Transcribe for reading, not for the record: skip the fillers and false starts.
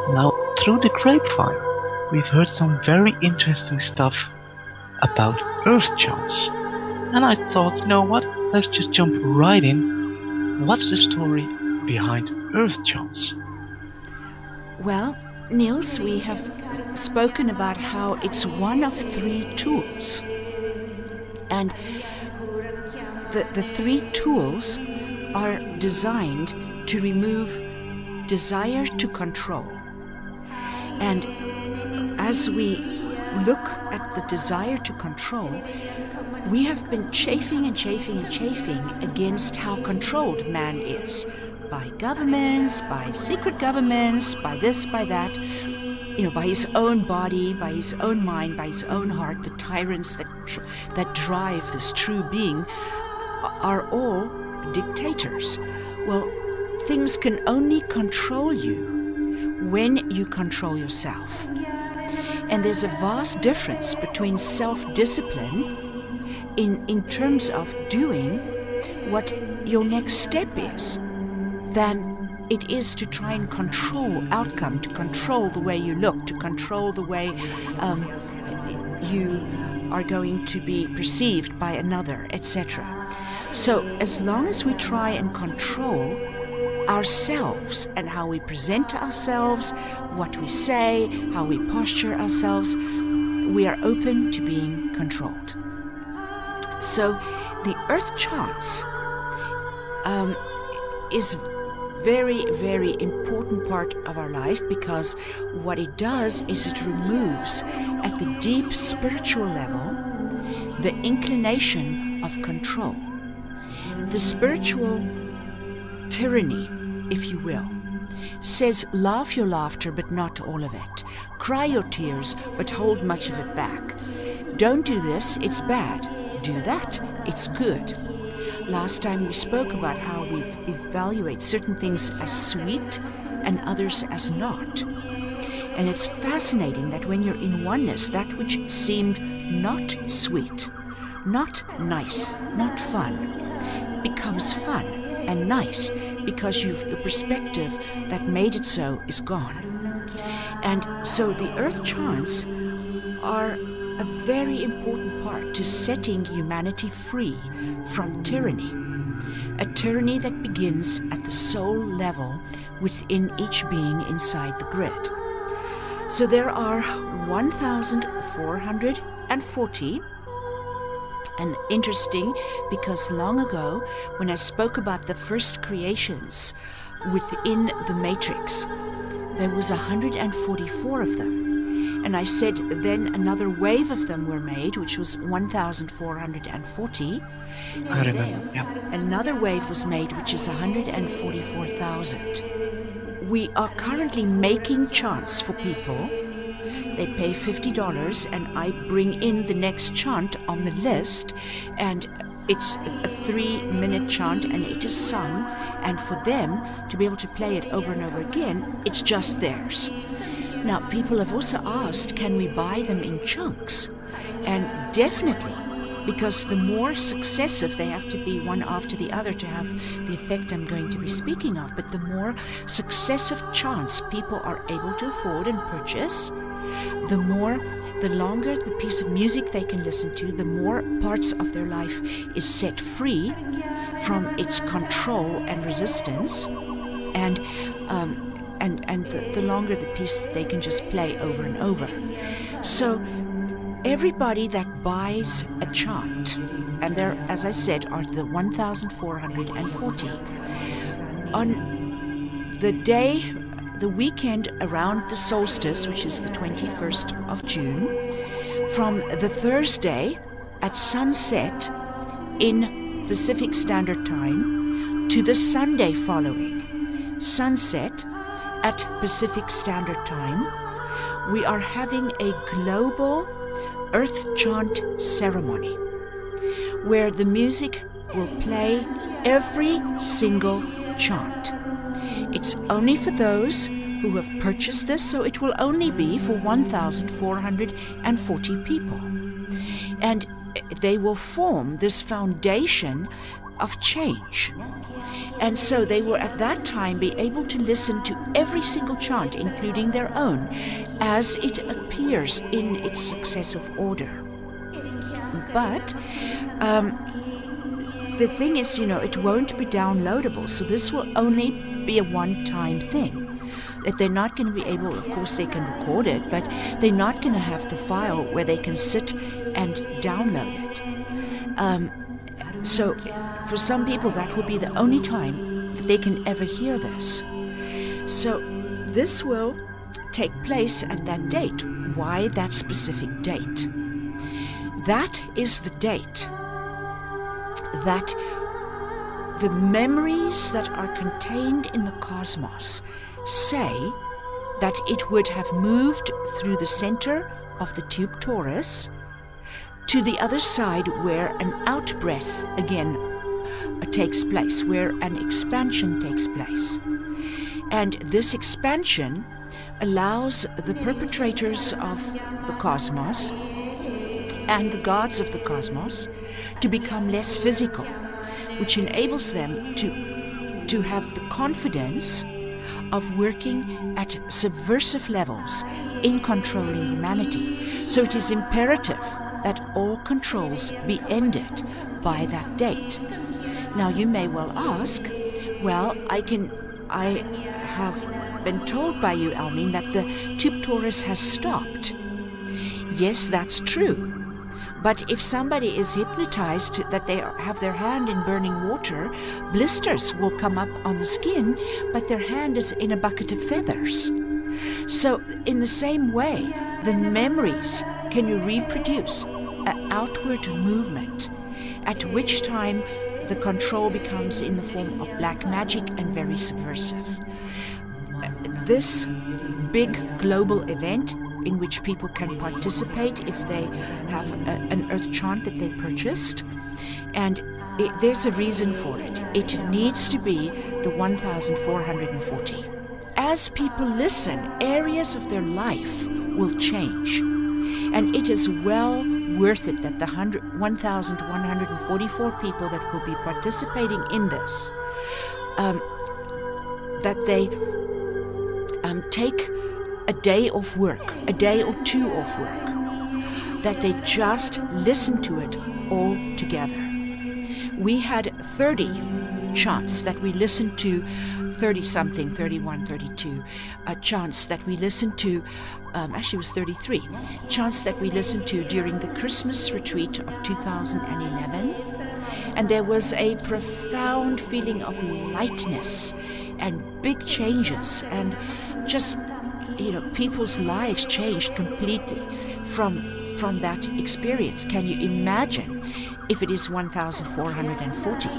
Now, through the grapevine, we've heard some very interesting stuff about Earth Chants. And I thought, you know what, let's just jump right in. What's the story behind Earth Chants? Well, Niels, we have spoken about how it's one of three tools. And the three tools are designed to remove desire to control. And as we look at the desire to control, we have been chafing against how controlled man is by governments, by secret governments, by this, by that, by his own body, by his own mind, by his own heart. The tyrants that drive this true being are all dictators. Well, things can only control you when you control yourself. And there's a vast difference between self-discipline in terms of doing what your next step is than it is to try and control outcome, to control the way you look, to control the way you are going to be perceived by another, etc. So as long as we try and control ourselves and how we present to ourselves, what we say, how we posture ourselves, we are open to being controlled. So the Earth Chants is very, very important part of our life, because what it does is it removes at the deep spiritual level the inclination of control. The spiritual tyranny, if you will, says laugh your laughter but not all of it. Cry your tears but hold much of it back. Don't do this, it's bad. Do that, it's good. Last time we spoke about how we evaluate certain things as sweet and others as not. And it's fascinating that when you're in oneness, that which seemed not sweet, not nice, not fun, becomes fun and nice, because your perspective that made it so is gone. And so the Earth Chants are a very important part to setting humanity free from tyranny. A tyranny that begins at the soul level within each being inside the grid. So there are 1,440, and interesting because long ago when I spoke about the first creations within the matrix, there was 144 of them. And I said then another wave of them were made, which was 1,440. I remember, yeah. Another wave was made, which is 144,000. We are currently making chants for people. They pay $50 and I bring in the next chant on the list, and it's a 3-minute chant and it is sung, and for them to be able to play it over and over again, it's just theirs. Now, people have also asked, can we buy them in chunks? And definitely, because the more successive, they have to be one after the other to have the effect I'm going to be speaking of, but the more successive chants people are able to afford and purchase, the longer the piece of music they can listen to, the more parts of their life is set free from its control and resistance, and the longer the piece that they can just play over and over. So everybody that buys a chant, and there, as I said, are the 1,440, on the day, the weekend around the solstice, which is the 21st of June, from the Thursday at sunset in Pacific Standard Time to the Sunday following sunset at Pacific Standard Time, we are having a global Earth Chant ceremony where the music will play every single chant. It's only for those who have purchased this, so it will only be for 1,440 people. And they will form this foundation of change. And so they will at that time be able to listen to every single chant, including their own, as it appears in its successive order. But the thing is, it won't be downloadable, so this will only be a one-time thing. That they're not going to be able, of course they can record it, but they're not going to have the file where they can sit and download it. So for some people that will be the only time that they can ever hear this. So this will take place at that date. Why that specific date? That is the date that the memories that are contained in the cosmos say that it would have moved through the center of the tube torus to the other side, where an out-breath again takes place, where an expansion takes place. And this expansion allows the perpetrators of the cosmos and the gods of the cosmos to become less physical, which enables them to have the confidence of working at subversive levels in controlling humanity. So it is imperative that all controls be ended by that date. Now you may well ask, well, I have been told by you, Almine, that the tube torus has stopped. Yes, that's true. But if somebody is hypnotized that they have their hand in burning water, blisters will come up on the skin, but their hand is in a bucket of feathers. So in the same way, the memories can reproduce an outward movement, at which time the control becomes in the form of black magic and very subversive. This big global event in which people can participate if they have an earth chant that they purchased. And there's a reason for it. It needs to be the 1,440. As people listen, areas of their life will change. And it is well worth it that the 1,144 people that will be participating in this, that they take a day of work, a day or two of work, that they just listen to it all together. We had 30 chants that we listened to, 30-something, 31, 32 chants that we listened to, actually it was 33, chants that we listened to during the Christmas retreat of 2011. And there was a profound feeling of lightness and big changes, and just people's lives changed completely from that experience. Can you imagine if it is 1,440?